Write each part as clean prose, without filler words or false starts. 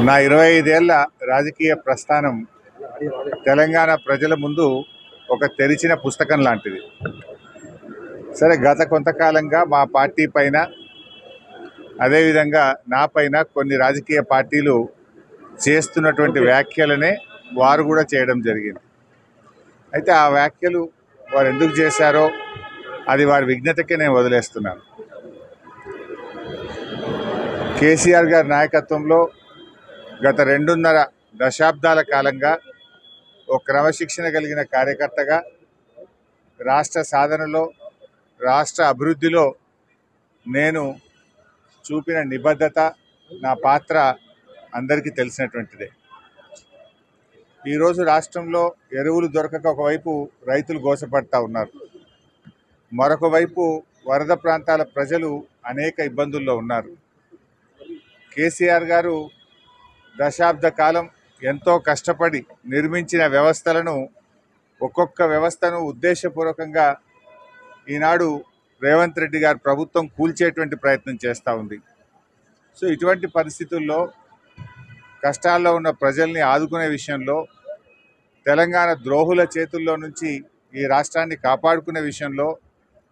నా 25 ఏళ్ల రాజకీయ ప్రస్థానం తెలంగాణ ప్రజల ముందు ఒక తెరిచిన పుస్తకం లాంటిది. సరే, గత కొంతకాలంగా మా పార్టీ పైన, అదేవిధంగా నా పైన కొన్ని రాజకీయ పార్టీలు చేస్తున్నటువంటి వ్యాఖ్యలనే వారు కూడా చేయడం జరిగింది. అయితే ఆ వ్యాఖ్యలు వారు ఎందుకు చేశారో అది వారి విజ్ఞతకే నేను వదిలేస్తున్నాను. కేసీఆర్ గారి నాయకత్వంలో గత 2.5 దశాబ్దాల కాలంగా ఒక క్రమశిక్షణ కలిగిన కార్యకర్తగా రాష్ట్ర సాధనలో, రాష్ట్ర అభివృద్ధిలో నేను చూపిన నిబద్ధత, నా పాత్ర అందరికీ తెలిసినటువంటిదే. ఈరోజు రాష్ట్రంలో ఎరువులు దొరకక ఒకవైపు రైతులు గోసపడతా ఉన్నారు, మరొక వైపు వరద ప్రాంతాల ప్రజలు అనేక ఇబ్బందుల్లో ఉన్నారు. కేసీఆర్ గారు దశాబ్ద కాలం ఎంతో కష్టపడి నిర్మించిన వ్యవస్థలను, ఒక్కొక్క వ్యవస్థను ఉద్దేశపూర్వకంగా ఈనాడు రేవంత్ రెడ్డి గారి ప్రభుత్వం కూల్చేటువంటి ప్రయత్నం చేస్తూ ఉంది. సో ఇటువంటి పరిస్థితుల్లో కష్టాల్లో ఉన్న ప్రజల్ని ఆదుకునే విషయంలో, తెలంగాణ ద్రోహుల చేతుల్లో నుంచి ఈ రాష్ట్రాన్ని కాపాడుకునే విషయంలో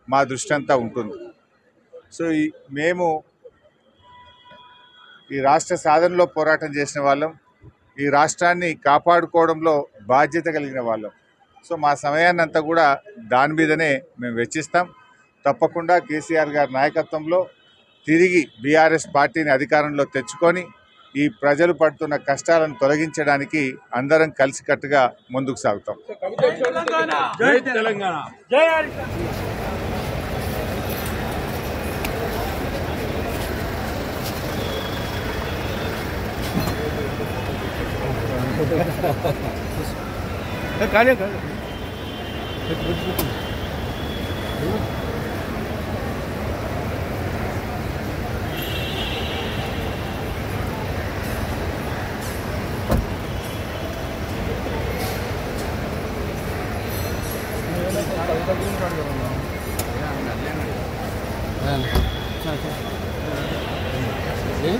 మా దృష్టి అంతా ఉంటుంది. సో మేము ఈ రాష్ట్ర సాధనలో పోరాటం చేసిన వాళ్ళం, ఈ రాష్ట్రాన్ని కాపాడుకోవడంలో బాధ్యత కలిగిన వాళ్ళం. సో మా సమయాన్ని అంతా కూడా దాని మీదనే మేము వెచ్చిస్తాం. తప్పకుండా కేసీఆర్ గారి నాయకత్వంలో తిరిగి బీఆర్ఎస్ పార్టీని అధికారంలో తెచ్చుకొని ఈ ప్రజలు పడుతున్న కష్టాలను తొలగించడానికి అందరం కలిసికట్టుగా ముందుకు సాగుతాం. Dạ.